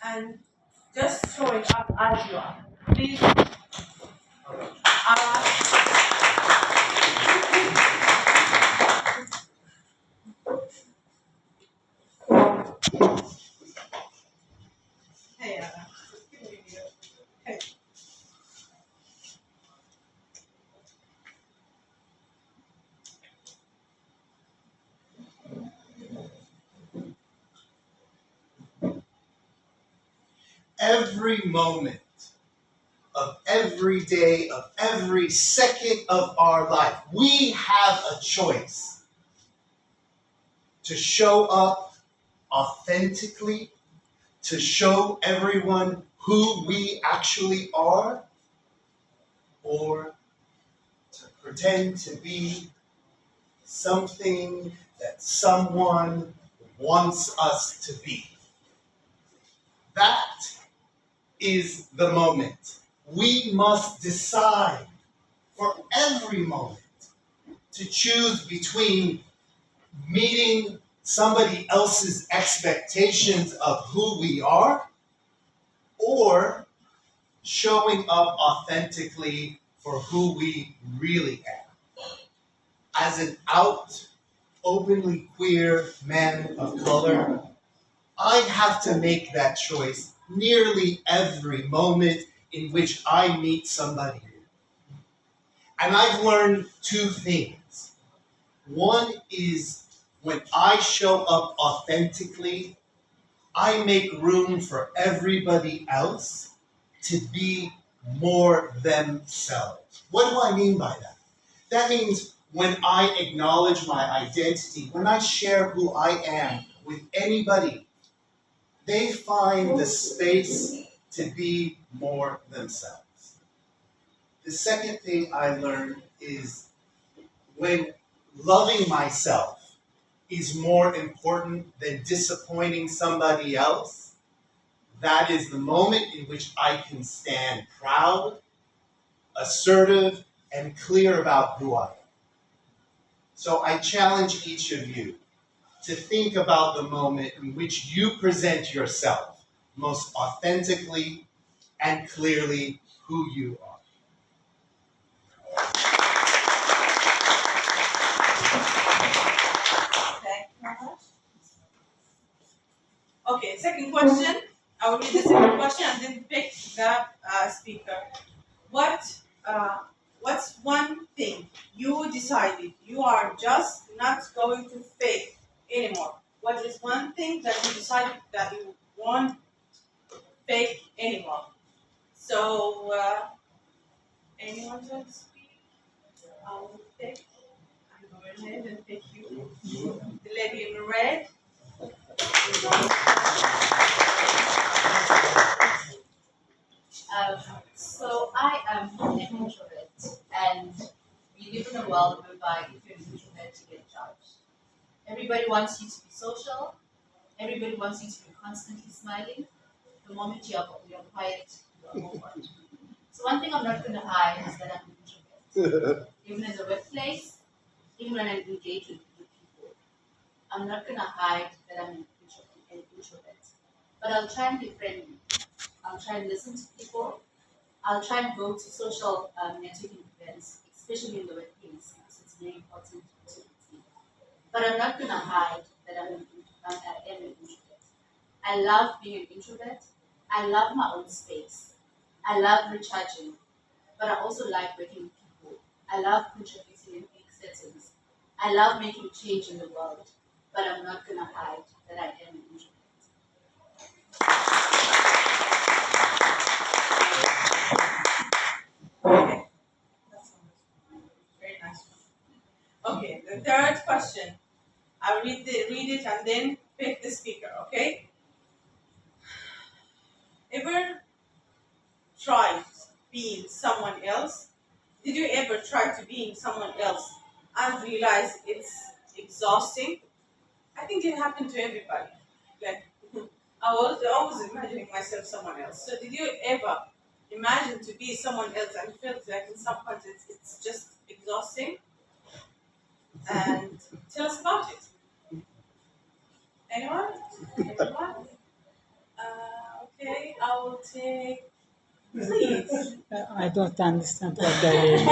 and just showing up as you are. Please. Hey, hey. Every moment of every day, of every second of our life, we have a choice to show up authentically, to show everyone who we actually are, or to pretend to be something that someone wants us to be. That is the moment. We must decide for every moment to choose between meeting somebody else's expectations of who we are or showing up authentically for who we really are. As an out, openly queer man of color, I have to make that choice nearly every moment in which I meet somebody. And I've learned two things. One is when I show up authentically, I make room for everybody else to be more themselves. What do I mean by that? That means when I acknowledge my identity, when I share who I am with anybody, they find the space to be more themselves. The second thing I learned is when loving myself is more important than disappointing somebody else, that is the moment in which I can stand proud, assertive, and clear about who I am. So I challenge each of you to think about the moment in which you present yourself most authentically and clearly who you are. Thank you very much. Okay, second question. I will read the second question and then pick the speaker. What's one thing you decided you are just not going to fake anymore? What is one thing that you decided that you won't fake anymore? So, anyone to speak? I will pick. I'm going ahead and pick you. The lady in red. So I am an introvert, and we live in a world whereby if you're an introvert, you get judged. Everybody wants you to be social. Everybody wants you to be constantly smiling. The moment you're quiet, you're awkward. So one thing I'm not going to hide is that I'm an introvert. Even in the workplace, even when I'm engaged with people, I'm not going to hide that I'm an introvert. But I'll try and be friendly. I'll try and listen to people. I'll try and go to social networking events, especially in the workplace, because it's very important to me. But I'm not going to hide that I am an introvert. I love being an introvert. I love my own space. I love recharging. But I also like working with people. I love contributing in big settings. I love making change in the world. But I'm not going to hide that I am an introvert. Okay, that's very nice one. Okay, the third question. I'll read it and then pick the speaker. Okay. Ever tried being someone else? Did you ever try to being someone else and realize it's exhausting? I think it happened to everybody. Like I was always imagining myself someone else. So did you ever imagine to be someone else and feel like in some parts it's just exhausting? And tell us about it. Anyone? Anyone? Okay. I will take. Please. I don't understand what they say.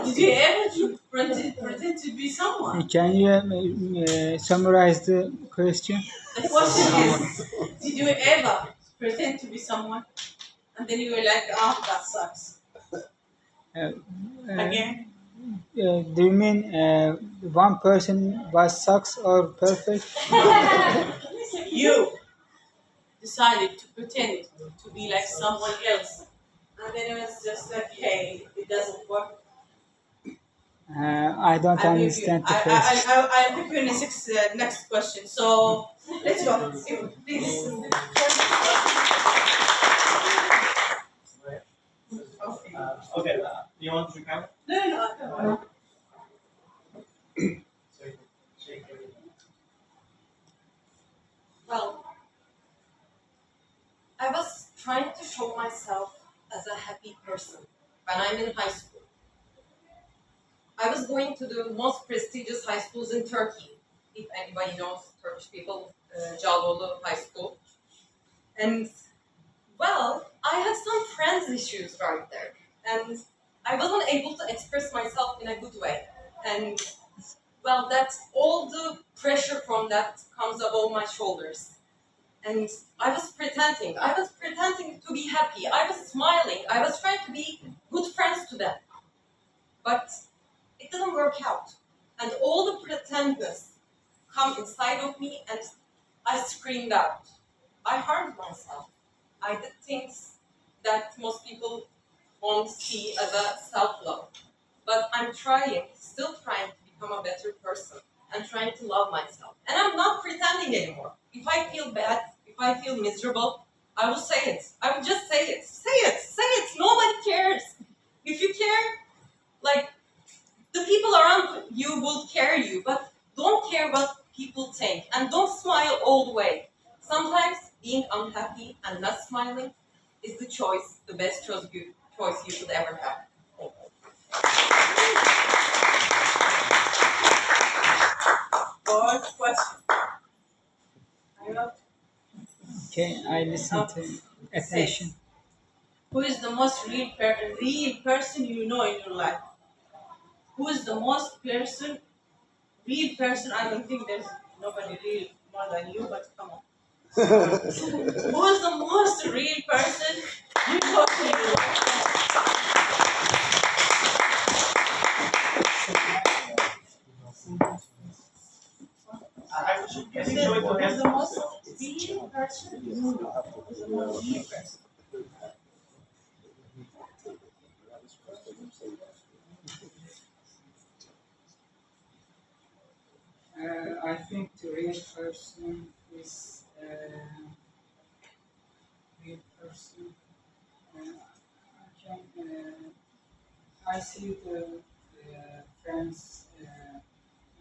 Did you ever pretend to be someone? Can you summarize the question? The question is, did you ever pretend to be someone? And then you were like, oh, that sucks. Uh, Again? Do you mean one person was sucks or perfect? You decided to pretend to be like someone else. And then it was just like, hey, it doesn't work. I don't understand the question. I'll pick you in the next question. So let's go. Please. Okay. Okay, do you want to recount? No, come on. So you can shake everything. Well, I was trying to show myself as a happy person when I'm in high school. I was going to the most prestigious high schools in Turkey. If anybody knows Turkish people, Cağaloğlu High School. And, well, I had some friends issues right there. And I wasn't able to express myself in a good way. And, well, that's all the pressure from that comes above my shoulders. And I was pretending to be happy. I was smiling. I was trying to be good friends to them. But it didn't work out. And all the pretendness come inside of me and I screamed out. I harmed myself. I did things that most people won't see as a self-love. But I'm still trying to become a better person and trying to love myself. And I'm not pretending anymore. If I feel bad, if I feel miserable, I will say it. I will just say it. Say it. Nobody cares. If you care, like, the people around you will care you, but don't care what people think. And don't smile all the way. Sometimes being unhappy and not smiling is the best choice you should ever have. Fourth question. I love Okay, I listen to attention. Who is the most real person you know in your life? Who is the most real person? I don't think there's nobody real more than you, but come on. Who is the most real person you know in your life? I should get Who's into it the again. most real person you know? Who's the most real person? I think the real person is real person. I see the friends,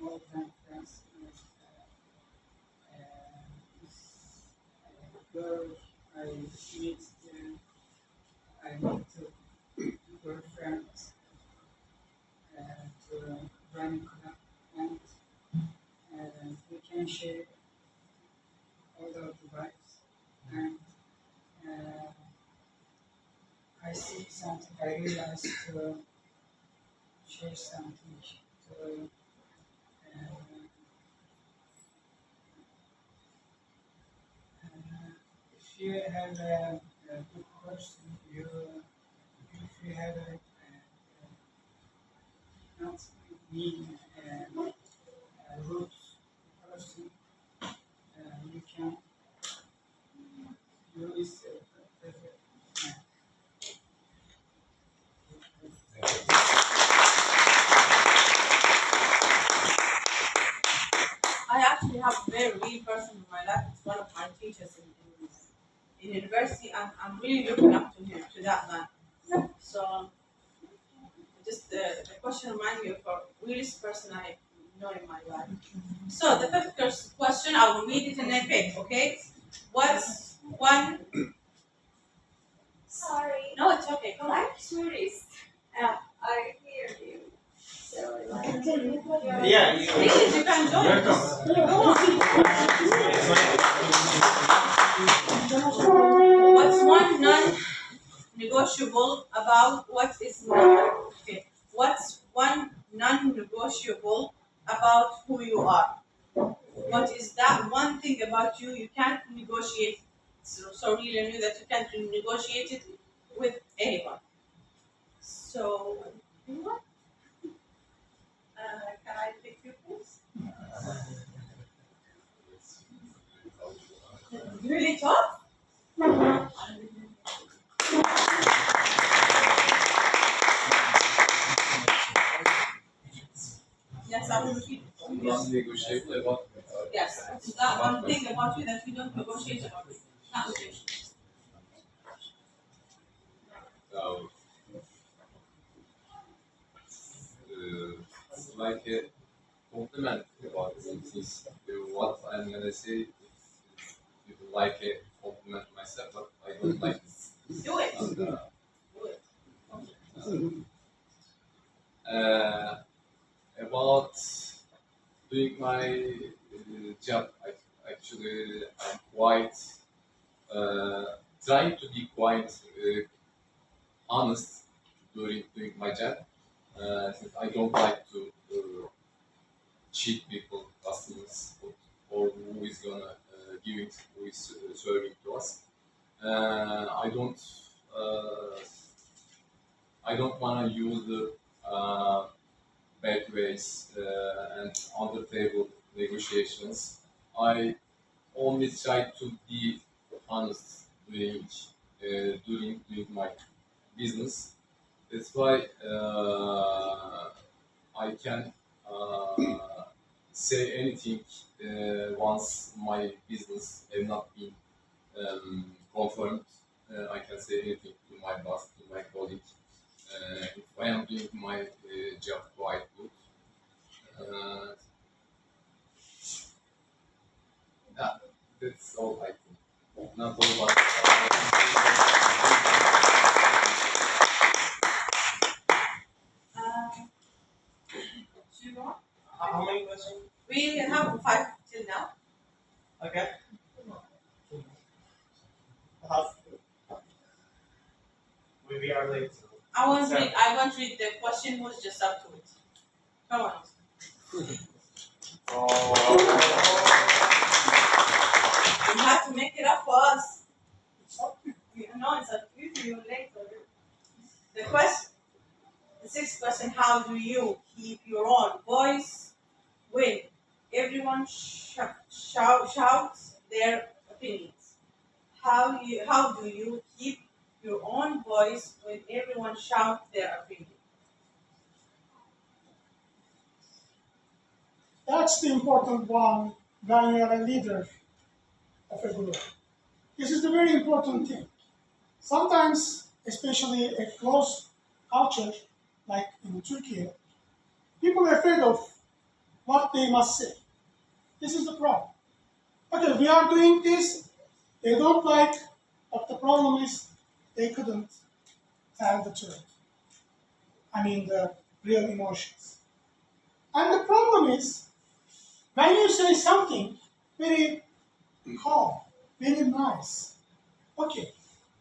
more than friends. This girl I meet, I meet a girlfriend to run club and we can share all of the vibes and I see something, I realize to share something to if you have a good person, if you have not mean rude person, you can use I actually have a very real person in my life. It's one of my teachers in university, and I'm really looking up to him, to that man. So, just the question reminds me of a realest person I know in my life. So, the fifth question, I will read it and then pick, okay? What's one? Sorry, No, it's okay. Come on. I'm curious. I hear you. So, like, Yeah, you. Please, you can join us. Go on. one non-negotiable about what is okay? What's one non-negotiable about who you are? What is that one thing about you can't negotiate? So really new that you can't negotiate it with anyone. So, what? Can I pick you, please? Really tough? Yes, I will repeat. Non-negotiable about Yes, it's that one thing about you that you don't negotiate about. Not negotiate. uh, it's like a compliment about things. What I'm gonna say, people like a compliment myself, but I don't like this. Do it. And, Do it. about doing my job, actually, I'm quite trying to be quite honest during doing my job. Since I don't like to cheat people, customers, or who is gonna giving, who is serving to us. I don't. Uh, I don't want to use the bad ways and under table negotiations. I only try to be honest doing my business. That's why I can say anything once my business has not been confirmed. I can say anything to my boss, to my colleague. If I am doing my job quite good. Uh, yeah, that's all I think. Not all, but Do you want? How many questions? We have 5 till now. Okay. How- we are late. I won't read the question who's just up to it. Come on. You have to make it up for us. No, it's up to you. You're late. The sixth question, how do you keep your own voice when everyone shouts their opinions? How do you keep your own voice when everyone shouts their opinion? That's the important one when you are a leader of a group. This is the very important thing. Sometimes, especially a closed culture like in Turkey, people are afraid of what they must say. This is the problem. Okay, we are doing this, they don't like, but the problem is they couldn't tell the truth. I mean, the real emotions. And the problem is, when you say something very calm, very nice, okay,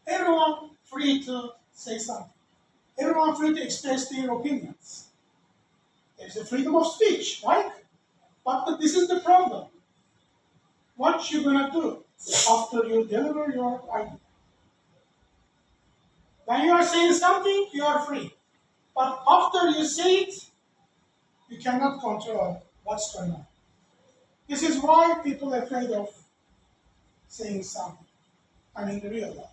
everyone free to say something. Everyone free to express their opinions. There's a freedom of speech, right? But this is the problem. What you gonna do after you deliver your idea? When you are saying something, you are free. But after you say it, you cannot control what's going on. This is why people are afraid of saying something. I mean, the real life.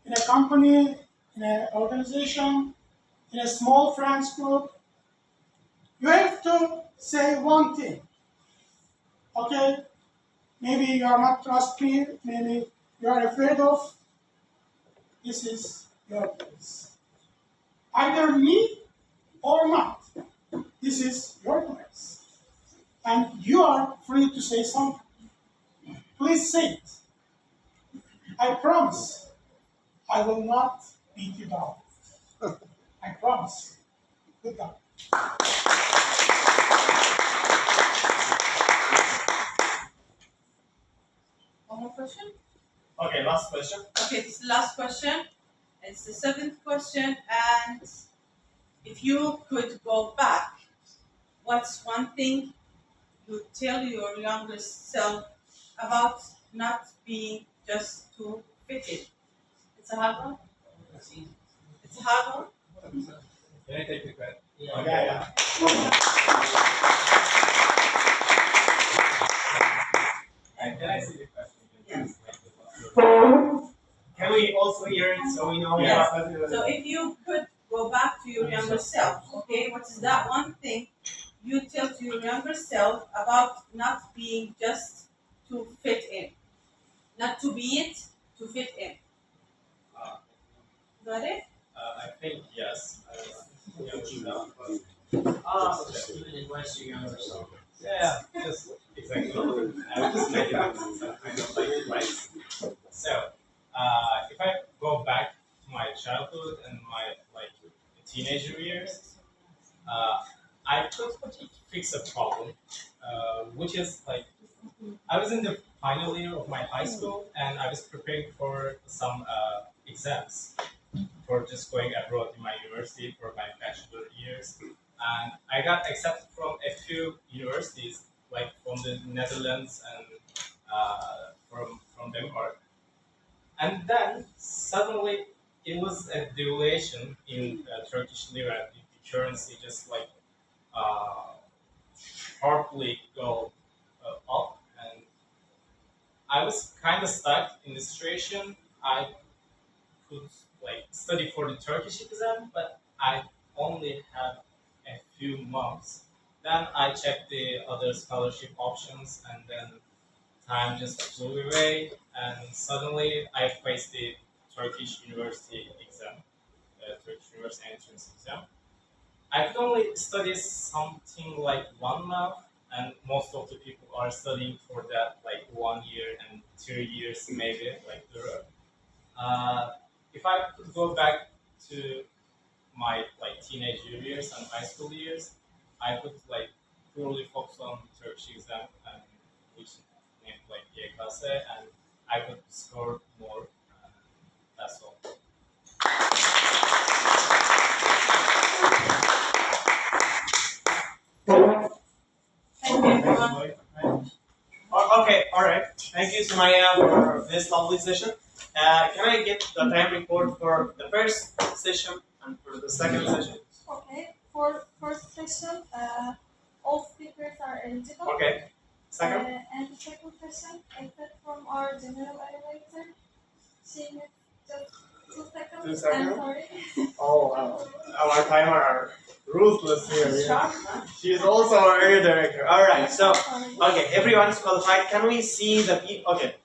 In a company, in an organization, in a small friends group, you have to say one thing. Okay? Maybe you are not trust me, maybe you are afraid of. This is your place. Either me or not. This is your place. And you are free to say something. Please say it. I promise I will not beat you down. I promise. Good luck. One more question? Okay, last question. Okay, this is the last question. It's the seventh question, and if you could go back, what's one thing you tell your younger self about not being just to fit in? It's a hard one. It's a hard one. Can I take the question? Yeah. Can I see the question? Yes. Can we also hear it so we know? Yes. So if you could go back to your younger self, okay, what is that one thing you tell to your younger self about not being just to fit in? Not to be it, to fit in. Uh, Got it? I think yes. Yeah, just exactly. I would just make it up some kind of like advice. So, if I go back to my childhood and my like teenager years, I could fix a problem, which is like I was in the final year of my high school and I was preparing for some exams for just going abroad in my university for my bachelor years. And I got accepted from a few universities, like from the Netherlands and from Denmark. And then suddenly it was a devaluation in Turkish lira. The currency just like sharply go up, and I was kind of stuck in the situation. I could like study for the Turkish exam, but I only had a few months. Then I checked the other scholarship options, and then time just flew away, and suddenly I faced the Turkish university exam, Turkish university entrance exam. I could only study something like 1 month, and most of the people are studying for that like 1 year and 2 years maybe like the. If I could go back to my like teenage years and high school years, I could like purely focus on Turkish exam and which named like YKS, and I could score more. That's all. Thank you, everyone. Okay, all right. Thank you, Sumaya, for this lovely session. Can I get the time report for the first session and for the second session? Okay, for first session, all speakers are eligible. Okay. Second. And the second session, except from our general elevator, she needs just 2 seconds. 2 seconds? I'm sorry. Oh, wow. Our timer are ruthless here. It's Yeah. sharp, huh? She's also our area director. All right. So, Sorry. okay, everyone is qualified. Can we see the people? Okay.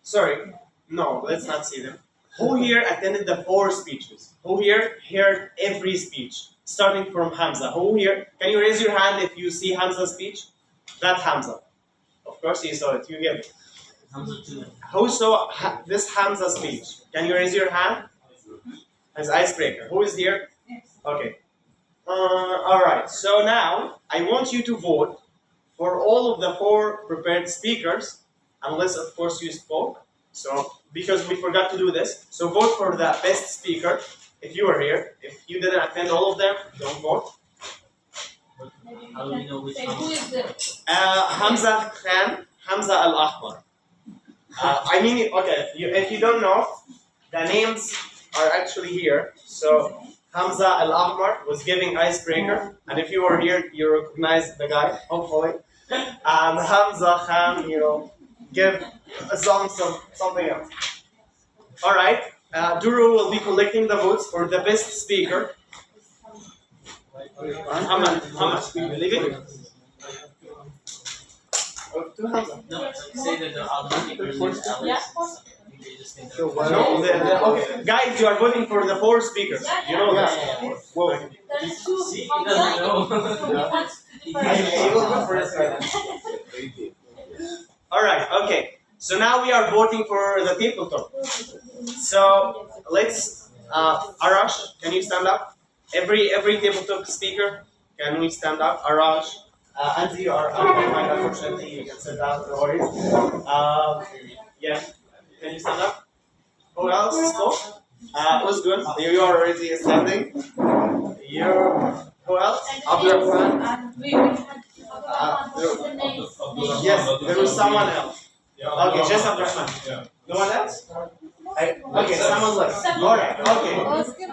Sorry. No, let's not see them. Who here attended the 4 speeches? Who here heard every speech, starting from Hamza? Who here? Can you raise your hand if you see Hamza's speech? That's Hamza. Of course, you saw it. You get it. Who saw this Hamza speech? Can you raise your hand? As icebreaker. Who is here? Okay. All right. So now I want you to vote for all of the 4 prepared speakers, unless of course you spoke. So because we forgot to do this, so vote for the best speaker if you are here. If you didn't attend all of them, don't vote. How do we know which one? Who is this? Hamza Khan, Hamza Al Ahmar. I mean, okay. If you don't know, the names are actually here. So Hamza Al Ahmar was giving icebreaker, and if you were here, you recognize the guy, hopefully. And Hamza Khan, give something else. All right. Duru will be collecting the votes for the best speaker. Muhammad, you leaving? To Hamza. No, say that the album Yeah. No, okay. Guys, you are voting for the 4 speakers. You know that. Well, There's 2. See, he doesn't know. All right. Okay. So now we are voting for the table talk. So let's. Arash, can you stand up? Every table talk speaker, can we stand up? Arash, Andy, you are unqualified. Unfortunately, you can sit down. No worries. Yeah. Can you stand up? Who else spoke? Who's good? You are already standing. Who else? Abdurrahman. Yes, there was someone else. Okay, just Abdurrahman. No one else? Okay, someone left. Alright, okay.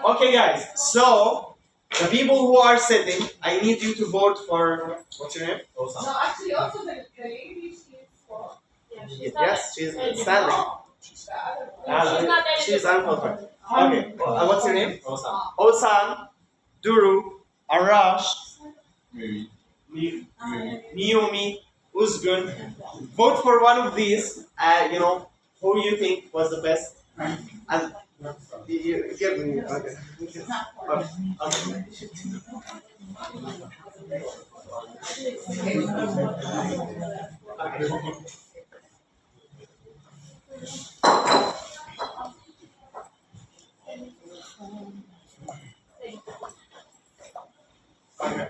Okay, guys, so the people who are sitting, I need you to vote for. What's your name? No, actually, also the lady, she's for. Yes, she's standing. She's unqualified. Okay, what's your name? Osan, Duru, Arash, Miyumi, Uzgun. Vote for one of these. Who you think was the best. And you give me. Okay. Okay.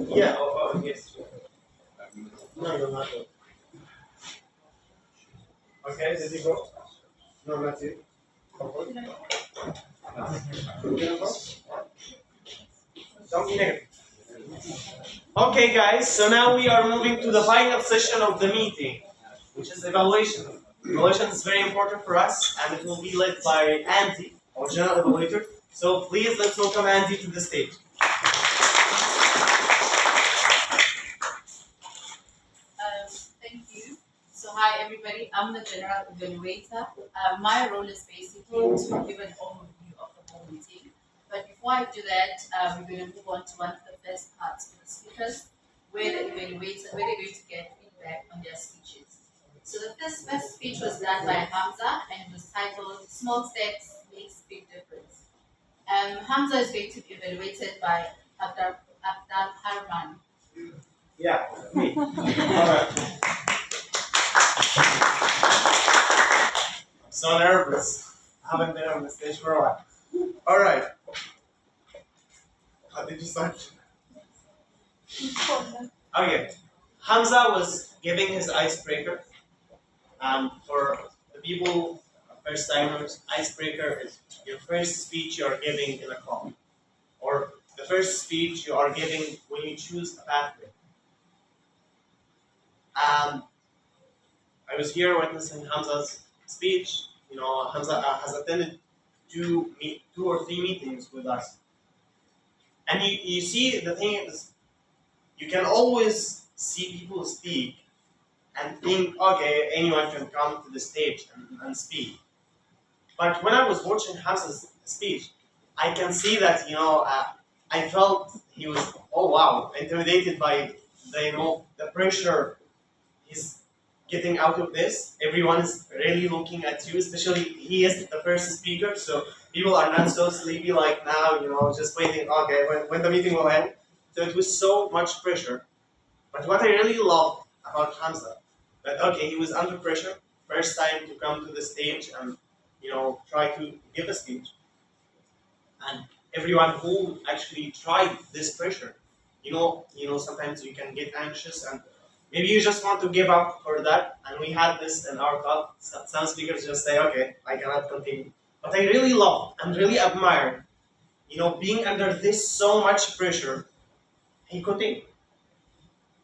Yeah. Yes. No, you're not. Okay, did you go? No, not you. Don't be negative. Okay, guys, so now we are moving to the final session of the meeting, which is evaluation. Evaluation is very important for us, and it will be led by Andy, our general evaluator. So please, let's welcome Andy to the stage. Thank you. So hi everybody, I'm the general evaluator. My role is basically to give an overview of the whole meeting. But before I do that, we're going to move on to one of the first parts for the speakers, where they're going to get feedback on their speeches. So the first speech was done by Hamza, and it was titled "Small Steps Makes Big Difference." Hamza is going to be evaluated by Abdul Harman. Yeah, me. All right. I'm so nervous. I haven't been on the stage for a while. All right. How did you start? Okay. Hamza was giving his icebreaker. For the people, first timers, icebreaker is your first speech you are giving in a call, or the first speech you are giving when you choose a pathway. I was here witnessing Hamza's speech. Hamza has attended two or three meetings with us. And you see, the thing is, you can always see people speak and think, okay, anyone can come to the stage and speak. But when I was watching Hamza's speech, I can see that, I felt he was, oh wow, intimidated by the pressure he's getting out of this. Everyone is really looking at you, especially he is the first speaker, so people are not so sleepy like now, just waiting, okay, when the meeting will end. So it was so much pressure. But what I really loved about Hamza, that okay, he was under pressure, first time to come to the stage and try to give a speech. And everyone who actually tried this pressure, sometimes you can get anxious and maybe you just want to give up for that. And we had this in our talk. Some speakers just say, okay, I cannot continue. But I really love and really admire, being under this so much pressure, he continued.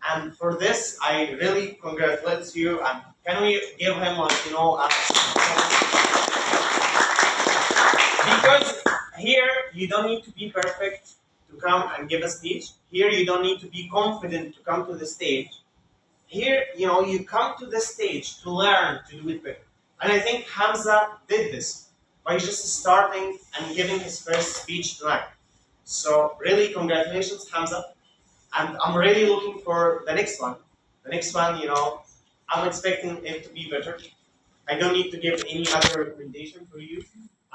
And for this, I really congratulate you. And can we give him because here you don't need to be perfect to come and give a speech. Here you don't need to be confident to come to the stage. Here, you come to the stage to learn to do it better. And I think Hamza did this by just starting and giving his first speech tonight. So really, congratulations, Hamza. And I'm really looking for the next one. The next one, I'm expecting it to be better. I don't need to give any other recommendation for you.